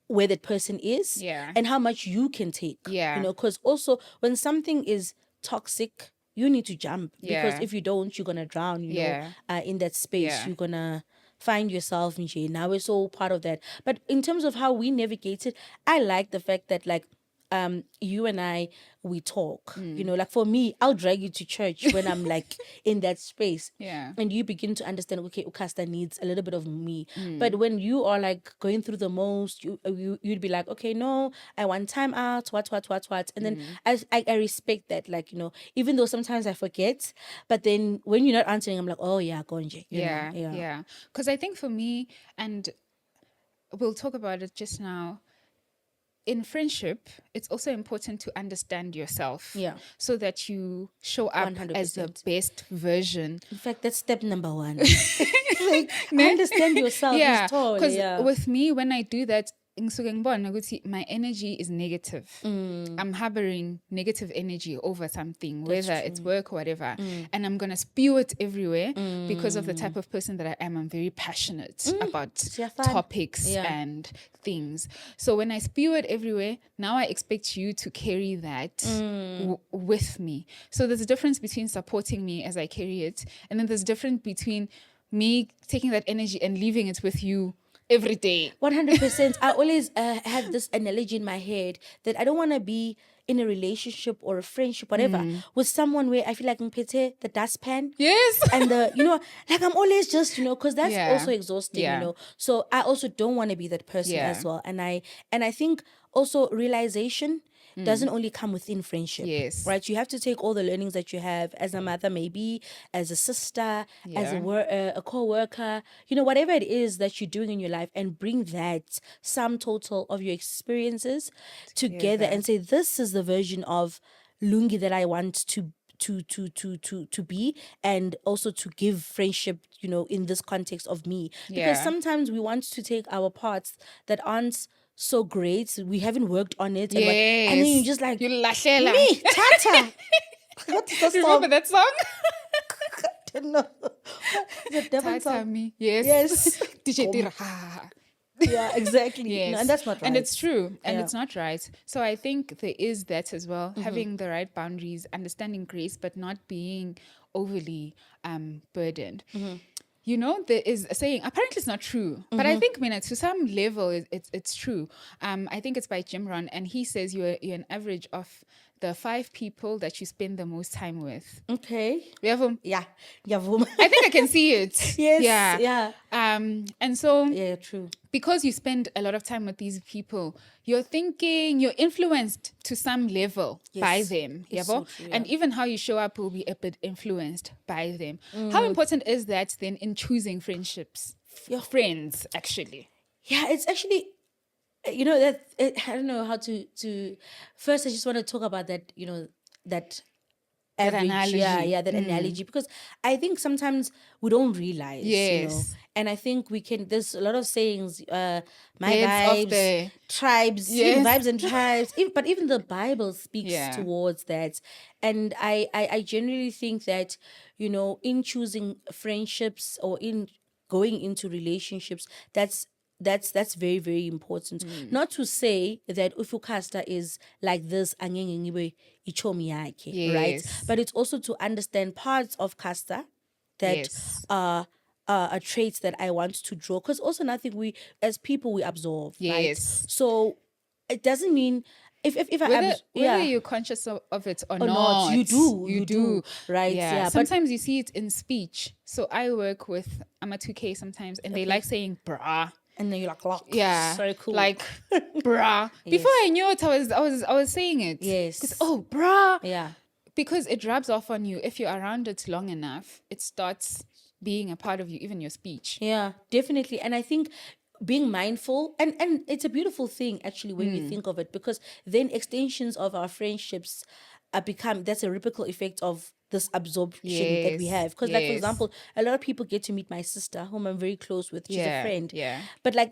where that person is, and how much you can take. Yeah. You know, because also when something is toxic, you need to jump, because Yeah. if you don't, you're gonna drown, you know, in that space. Yeah. You're gonna find yourself in jail. Now it's all part of that. But in terms of how we navigate it, I like the fact that like you and I, we talk, you know, like for me, I'll drag you to church when I'm like in that space. Yeah. And you begin to understand, okay, Ukasta needs a little bit of me. But when you are like going through the most, you'd be like, okay, no, I want time out, what. And then I respect that, like, you know, even though sometimes I forget, but then when you're not answering, I'm like, oh yeah, Konje. Yeah. Because I think for me, and we'll talk about it just now, in friendship, it's also important to understand yourself. Yeah. So that you show up 100%. as the best version. In fact, that's step number one. Like, understand yourself. Yeah. Because With me, when I do that, ngisuke ngibona ukuthi my energy is negative. I'm harboring negative energy over something, whether it's work or whatever, and I'm gonna spew it everywhere because of the type of person that I am. I'm very passionate about topics and things. So when I spew it everywhere, now I expect you to carry that with me. So there's a difference between supporting me as I carry it, and then there's a difference between me taking that energy and leaving it with you every day. 100%. I always have this analogy in my head that I don't want to be in a relationship or a friendship, whatever, with someone where I feel like mpete the dustpan. Yes. And like I'm always just, because that's also exhausting, Yeah. So I also don't want to be that person as well. And I think also realization doesn't only come within friendship. Yes. Right? You have to take all the learnings that you have as a mother, maybe as a sister, as a co-worker, whatever it is that you're doing in your life, and bring that sum total of your experiences together and say, this is the version of Lungi that I want to be, and also to give friendship, in this context of me. Because sometimes we want to take our parts that aren't so great, we haven't worked on it, and then you just like, you lahlela. Me, Tata. What is the song? Remember that song? I don't know. Is it Devon Tata song? me. Yes. Yes. DJ Tira. Yeah, exactly. Yes. No, and that's not right. And it's true. And it's not right. So I think there is that as well. Having the right boundaries, understanding grace, but not being overly burdened. There is a saying, apparently it's not true, but I think, to some level, it's true. I think it's by Jim Rohn, and he says you're an average of the 5 people that you spend the most time with. Okay. Yeah. Yeah. I think I can see it. Yes. Yeah. And so... Yeah, true. Because you spend a lot of time with these people, you're influenced to some level by them. So true, And even how you show up will be a bit influenced by them. How important is that then in choosing friendships? Your friends, actually. Yeah, it's actually, I don't know how to. First, I just want to talk about that, that average, analogy. That analogy, because I think sometimes we don't realize, Yes. and I think there's a lot of sayings, my Heads of vibes, the tribes, Yes. vibes and tribes, but even the Bible speaks towards that. And I generally think that, in choosing friendships or in going into relationships, that's very, very important. Not to say that Ufukasta is like this, right? But it's also to understand parts of Kasta that are traits that I want to draw. Because also nothing we, as people, we absorb, right? So it doesn't mean... If whether you're conscious of it or not, you do, right? Yeah. Sometimes you see it in speech. So I work with Ama2K sometimes, and they like saying "brah." And then you're like, oh, yeah, so cool. Like, bruh. Before I knew it, I was saying it. Yes. Because, oh, bruh. Yeah. Because it rubs off on you. If you're around it long enough, it starts being a part of you, even your speech. Yeah, definitely. And I think being mindful, and it's a beautiful thing actually when you think of it, because then extensions of our friendships that's a ripple effect of this absorption that we have. Because like, for example, a lot of people get to meet my sister, whom I'm very close with. She's a friend. Yeah. But like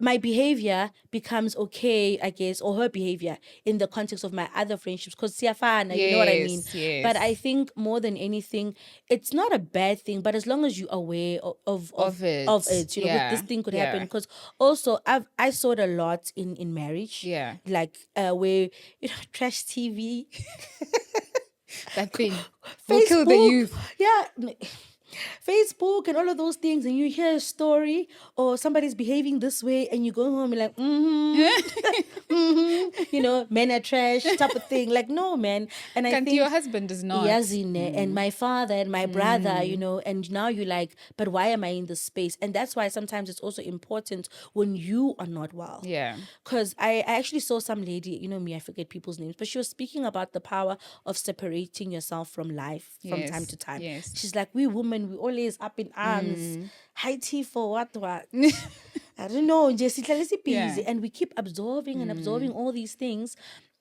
my behavior becomes okay, I guess, or her behavior in the context of my other friendships, because siyafana, you know what I mean? Yes. But I think more than anything, it's not a bad thing, but as long as you're aware of it, with this thing could happen. Because also I saw it a lot in marriage. Yeah. Like where, trash TV. That thing will kill the youth. Yeah. Facebook and all of those things, and you hear a story or somebody's behaving this way, and you go home and like, men are trash type of thing. Like, no, man. And I think your husband is not. And my father and my brother, and now you're like, but why am I in this space? And that's why sometimes it's also important when you are not well. Yeah. Because I actually saw some lady, I forget people's names, but she was speaking about the power of separating yourself from life from time to time. Yes. She's like, we women, we always up in arms. High tea for what? I don't know. Just busy, and we keep absorbing and absorbing all these things,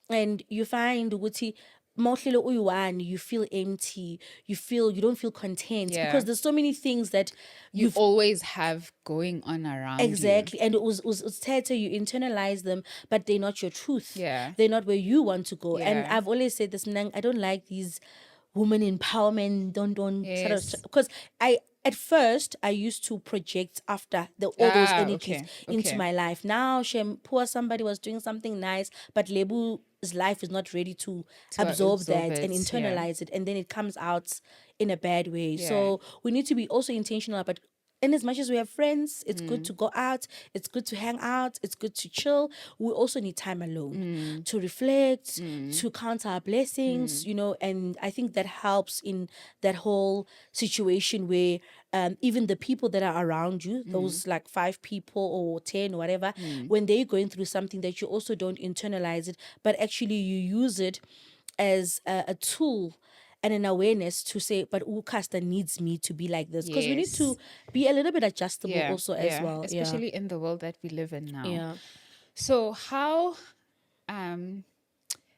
and you find Wuti, mostly you feel empty, you don't feel content Yeah. because there's so many things that you always have going on around exactly you. and it was tighter, you internalize them, but they're not your truth. Yeah. They're not where you want to go. And Yeah. I've always said this, Mnang, I don't like these woman empowerment don't Yes. sort of, because at first I used to project after all those energies into my life. Now poor somebody was doing something nice, but Lebu's life is not ready to absorb that and internalize it, and then it comes out in a bad way. So we need to be also intentional about. And as much as we have friends, it's good to go out, it's good to hang out, it's good to chill. We also need time alone to reflect, to count our blessings, and I think that helps in that whole situation where even the people that are around you, those like 5 people or 10 or whatever, when they're going through something, that you also don't internalize it, but actually you use it as a tool and an awareness to say, but Ukasta needs me to be like this, because we need to be a little bit adjustable also as well, especially in the world that we live in now. Yeah. So how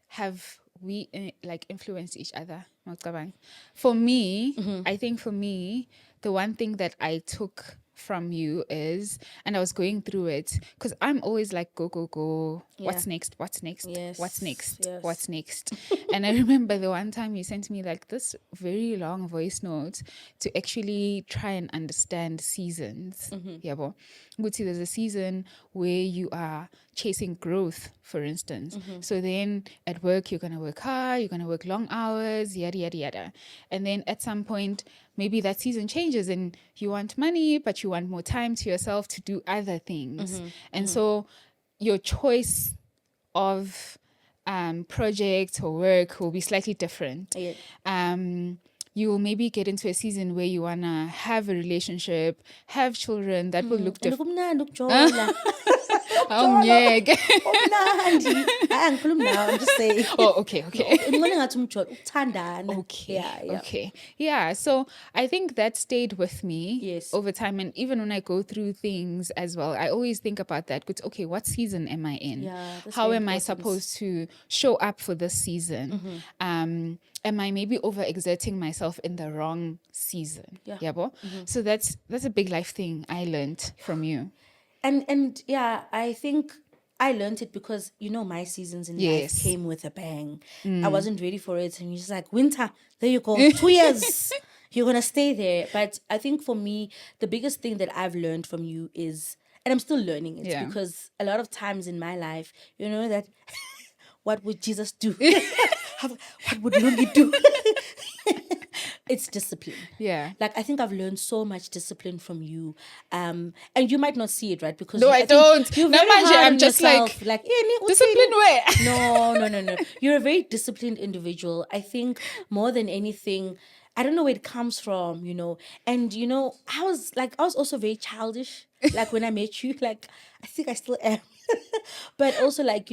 have we like influenced each other? For me, I think for me, the one thing that I took from you is, and I was going through it because I'm always like go, what's next, what's next, what's next, what's next. And I remember the one time you sent me like this very long voice note to actually try and understand seasons. Guti, there's a season where you are chasing growth, for instance. So then at work you're gonna work hard, you're gonna work long hours, yada yada yada. And then at some point maybe that season changes and you want money, but you want more time to yourself to do other things. And so your choice of project or work will be slightly different. You will maybe get into a season where you want to have a relationship, have children, that will look different. I'm just saying. Okay. Okay. Yeah, so I think that stayed with me Yes. over time. And even when I go through things as well, I always think about that. Okay, what season am I in? How am I supposed to show up for this season? Am I maybe overexerting myself in the wrong season? So that's a big life thing I learned from you. And I think I learned it because my seasons in life came with a bang. I wasn't ready for it, and you're just like, winter, there you go, 2 years, you're gonna stay there. But I think for me, the biggest thing that I've learned from you is, and I'm still learning it, because a lot of times in my life, that what would Jesus do? What would Lungi do? It's discipline. Like, I think I've learned so much discipline from you. And you might not see it, right? Because I don't. You're very hard I'm on just yourself. discipline where? No. You're a very disciplined individual. I think more than anything, I don't know where it comes from, And, I was also very childish. Like, when I met you, like, I think I still am. But also, like,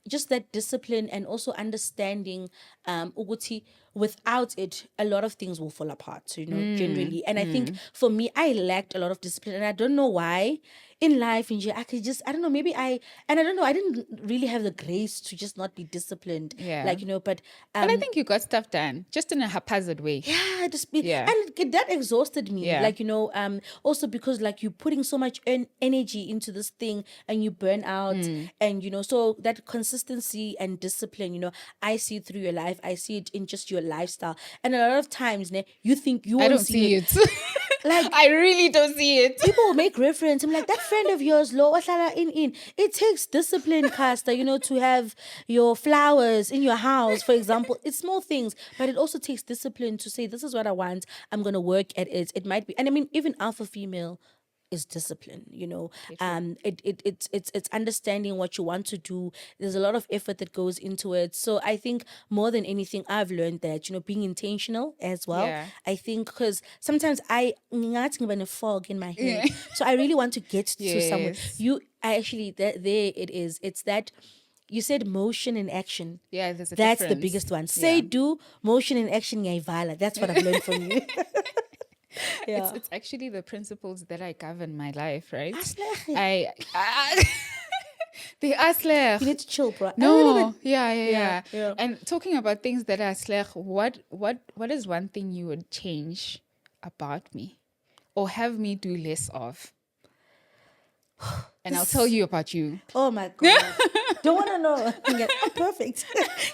just that discipline and also understanding Uguti, without it, a lot of things will fall apart, generally. And I think for me, I lacked a lot of discipline, and I don't know why in life. I don't know, maybe I didn't really have the grace to just not be disciplined. But I think you got stuff done just in a haphazard way. And that exhausted me. Also because like you're putting so much energy into this thing and you burn out, and so that consistency and discipline, I see it through your life. I see it in just your lifestyle, and a lot of times you think you won't I don't see it. Like, I really don't see it. People will make reference. I'm like, that friend of yours, it takes discipline, Caster, to have your flowers in your house, for example. It's small things, but it also takes discipline to say, this is what I want. I'm going to work at it. It might be, and I mean, even alpha female is discipline. It's understanding what you want to do. There's a lot of effort that goes into it. So I think more than anything, I've learned that being intentional as well. I think because sometimes I'm in a fog in my head, so I really want to get to somewhere. There it is. It's that. You said motion and action. That's difference. The biggest one. Say do motion and action. That's what I've learned from you. It's actually the principles that I govern my life, right? They are sleg. You need to chill, bro. No, yeah. yeah. And talking about things that are sleg, what is one thing you would change about me, or have me do less of? And I'll tell you about you. Oh my God. Don't want to know. Yeah, perfect.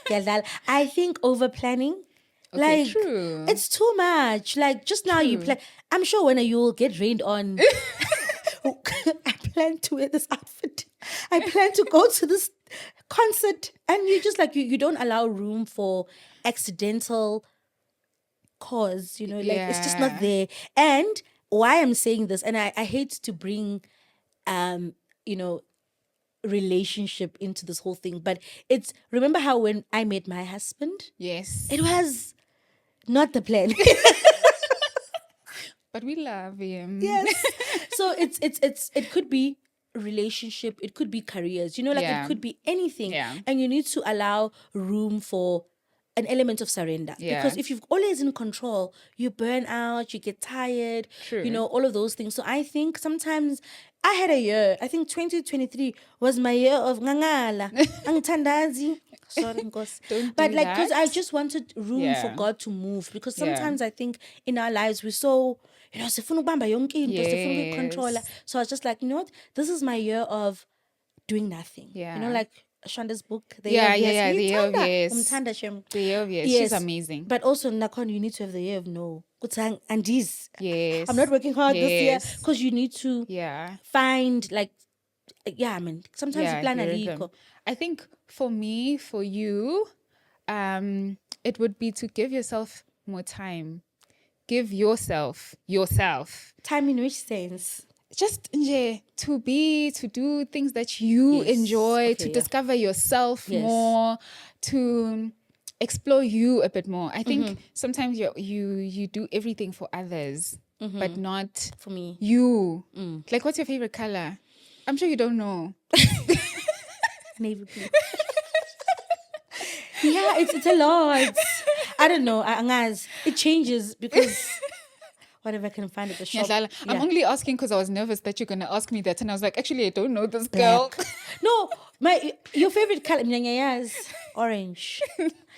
Yeah, I think over planning. Okay, Like, true. it's too much. Like, just now you plan. I'm sure when you'll get rained on. I plan to wear this outfit. I plan to go to this concert. And you just like, you don't allow room for accidental cause, you know, like it's just not there. And why I'm saying this, and I hate to bring, you know, relationship into this whole thing, but it's, remember how when I met my husband, Yes. it was not the plan. But we love him. Yes. So it could be relationship, it could be careers, you know, like it could be anything. Yeah. And you need to allow room for an element of surrender. Yeah. Because if you've always in control, you burn out, you get tired, True. you know, all of those things. So I think sometimes I had a year, I think 2023 was my year of ngangala. Angtandazi. Sorry, Nkos. But do like, because that. I just wanted room for God to move. Because sometimes I think in our lives we're so, you know, sifuna ukubamba yonke into, sifuna ukuyicontrola. So I was just like, you know what? This is my year of doing nothing. Yeah. You know, like Shanda's book, The Yeah, Year of yeah, Yes. The Year of Yes. Umthanda Shem. The year of yes. Yes. She's amazing. But also, Nakon, you need to have the year of no. Kutsang and this. Yes. I'm not working hard this year Yes. because you need to find like, yeah, I mean, sometimes you plan a rhythm. I think for me, for you, it would be to give yourself more time. Give yourself. Time in which sense? Just to do things that you enjoy, to discover yourself more, to explore you a bit more. I think sometimes you do everything for others, but not for me. You. Like, what's your favorite color? I'm sure you don't know. Navy blue. Yeah, it's a lot. I don't know. It changes because whatever I can find at the shop. I'm only asking because I was nervous that you're going to ask me that. And I was like, actually, I don't know this girl. No, your favorite color, is orange.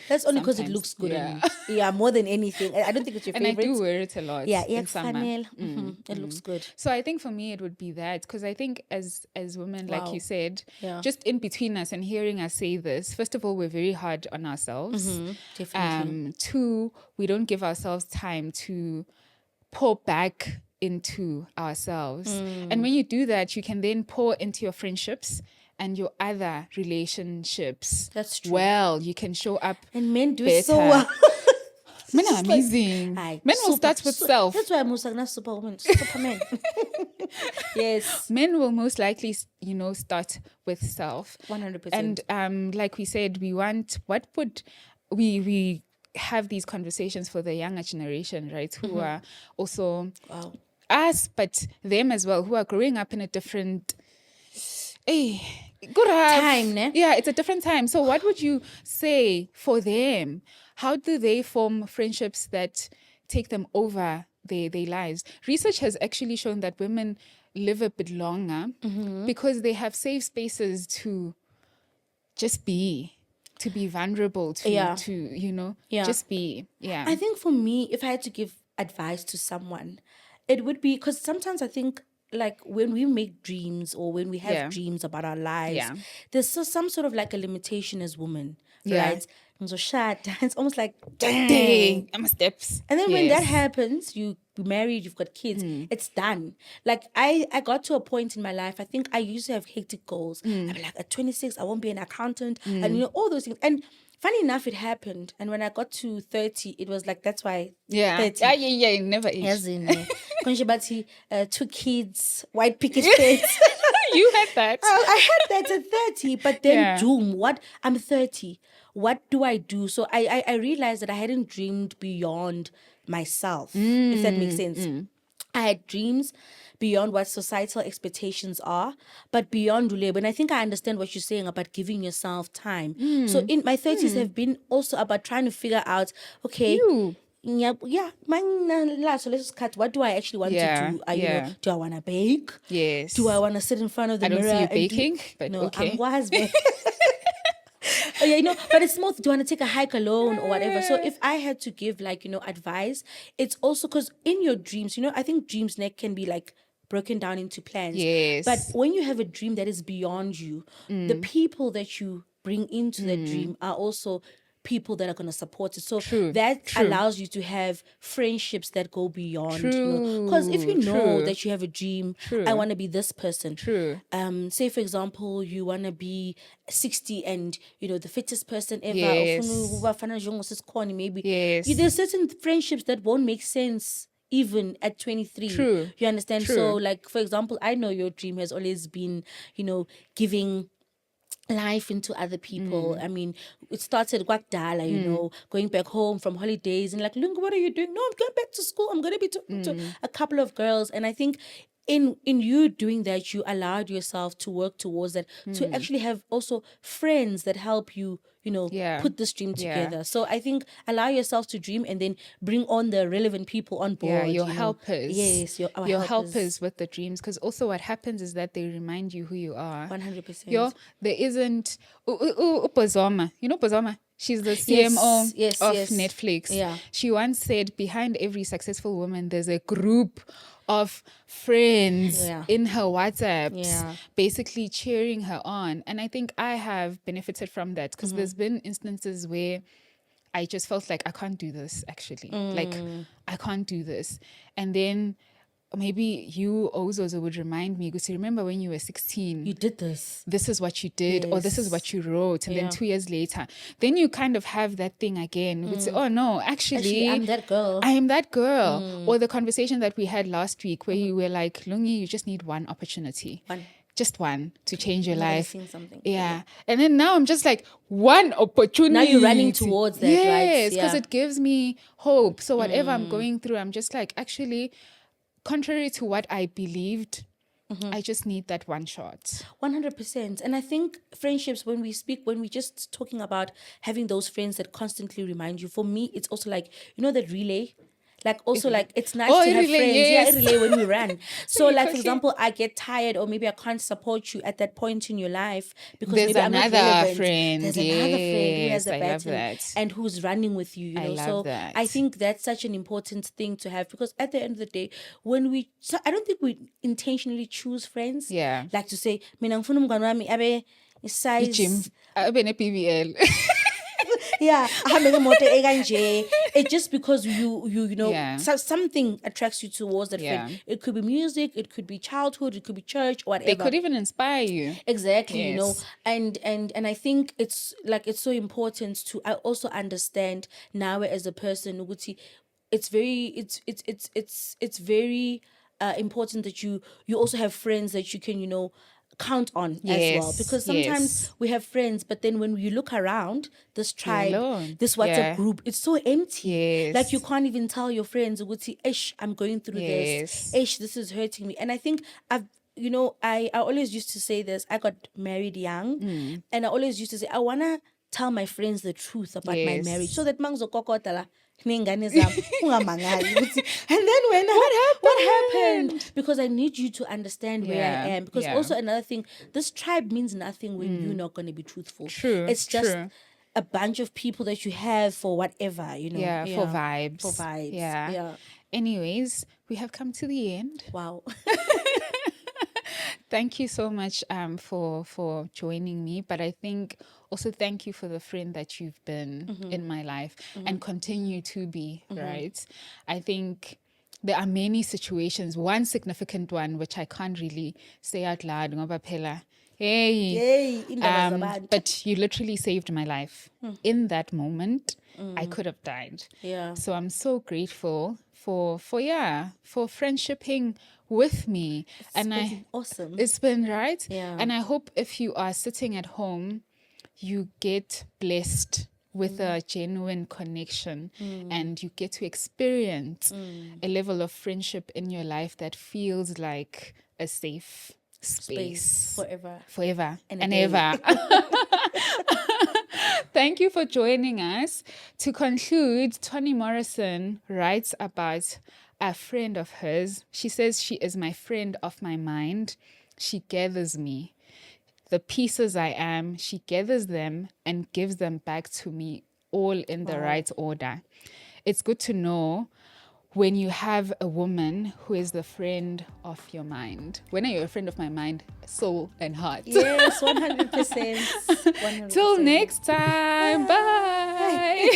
That's only because it looks good on you. Yeah, more than anything. I don't think it's your favorite. And I do wear it a lot. Yeah, in summer. It looks good. So I think for me, it would be that. Because I think as women, like you said, just in between us and hearing us say this, first of all, we're very hard on ourselves. Definitely. Two, we don't give ourselves time to pour back into ourselves. And when you do that, you can then pour into your friendships and your other relationships. That's true. Well, you can show up. And men do better. so well. Men are amazing. Men will start with self. That's why I'm not superwoman. Superman. Yes. Men will most likely, start with self. 100%. And like we said, we have these conversations for the younger generation, right? Who are also us, but them as well, who are growing up in a different time, ne? Yeah, it's a different time. So what would you say for them? How do they form friendships that take them over their lives? Research has actually shown that women live a bit longer because they have safe spaces to just be, to be vulnerable, to just be. Yeah. I think for me, if I had to give advice to someone, it would be, because sometimes I think, like, when we make dreams or when we have dreams about our lives, there's some sort of like a limitation as women, right? So it's almost like, dang, I'm a steps. And then when that happens, you married, you've got kids, it's done. Like, I got to a point in my life, I think I used to have hectic goals. I'm like, at 26, I won't be an accountant, and all those things. And funny enough, it happened. And when I got to 30, it was like, that's why 30. Yeah, never age. As in, Konjibati, 2 kids, white picket fence. You had that. I had that at 30, but then doom, I'm 30. What do I do? So I realized that I hadn't dreamed beyond myself, if that makes sense. I had dreams beyond what societal expectations are, but beyond Rulebo. And I think I understand what you're saying about giving yourself time. So in my 30s have been also about trying to figure out, okay, so let's cut. What do I actually want to do? Do I want to bake? Yes. Do I want to sit in front of the I don't mirror see you and baking, but no, okay. I'm was but it's more, do you want to take a hike alone or whatever? So if I had to give advice, it's also because in your dreams, I think dreams can be like broken down into plans. Yes. But when you have a dream that is beyond you, the people that you bring into the dream are also people that are going to support it. So that allows you to have friendships that go beyond, because if you know that you have a dream, I want to be this person. Say for example, you want to be 60 and the fittest person ever. Yes. Maybe Yes. there's certain friendships that won't make sense even at 23. You understand? So like, for example, I know your dream has always been, giving life into other people. I mean, it started kwakdala, going back home from holidays and like, Lunga, what are you doing? No, I'm going back to school. I'm going to be talking to a couple of girls. And I think in you doing that, you allowed yourself to work towards that, to actually have also friends that help you, put this dream together. So I think allow yourself to dream and then bring on the relevant people on board. Yeah, your helpers. Yes, your helpers with the dreams. Because also what happens is that they remind you who you are. 100%. There isn't... Pozoma. You know Pozoma? She's the CMO of Netflix. Yeah. She once said, behind every successful woman, there's a group of friends in her WhatsApps, basically cheering her on. And I think I have benefited from that because there's been instances where I just felt like I can't do this, actually. Like, I can't do this. And then maybe you, Ozozo, would remind me, because you remember when you were 16, you did this. This is what you did, or this is what you wrote. And then 2 years later, then you kind of have that thing again. You would say, oh no, actually, I'm that girl. I am that girl. Or the conversation that we had last week where you were like, Lungi, you just need one opportunity. Just one to change your life. Seen something. Yeah. And then now I'm just like, one opportunity. Now you're running towards that, right? Yes, because it gives me hope. So whatever I'm going through, I'm just like, actually, contrary to what I believed, I just need that one shot. 100%. And I think friendships, when we just talking about having those friends that constantly remind you, for me, it's also like, that relay. Like also like it's nice to have friends. Yes. Yeah, relay when we run. So like for example, I get tired or maybe I can't support you at that point in your life because there's maybe I'm not relevant. Friend. There's another friend who has a baton and who's running with you. I love that. I think that's such an important thing to have because at the end of the day, I don't think we intentionally choose friends. Yeah. Like to say, mina ngifuna umngani wami abe size gym abe ne PBL. Yeah, it's just because you know something attracts you towards that friend. It could be music, it could be childhood, it could be church, whatever. They could even inspire you. Exactly, and I think it's so important to also understand now as a person, it's very important that you also have friends that you can count on as well, because sometimes we have friends, but then when you look around this tribe, this WhatsApp group, it's so empty. Like you can't even tell your friends, I'm going through this, this is hurting me. And I think I always used to say this. I got married young, and I always used to say I wanna tell my friends the truth about my marriage, so that and then what happened? Because I need you to understand where I am. Because also another thing, this tribe means nothing when you're not going to be truthful. It's just a bunch of people that you have for whatever, for vibes. Yeah. Anyways, we have come to the end. Wow. Thank you so much for joining me. But I think also thank you for the friend that you've been in my life and continue to be, right? I think there are many situations, one significant one, which I can't really say out loud. But you literally saved my life. In that moment, I could have died. Yeah. So I'm so grateful for friendshiping with me. It's been awesome. It's been right. Yeah. And I hope if you are sitting at home, you get blessed with a genuine connection and you get to experience a level of friendship in your life that feels like a safe space forever and ever. Thank you for joining us. To conclude, Toni Morrison writes about a friend of hers. She says, she is my friend of my mind. She gathers me. The pieces I am, she gathers them and gives them back to me all in the right order. It's good to know when you have a woman who is the friend of your mind. When are you a friend of my mind, soul, and heart? Yes, 100%. 100%. Till next time. Bye.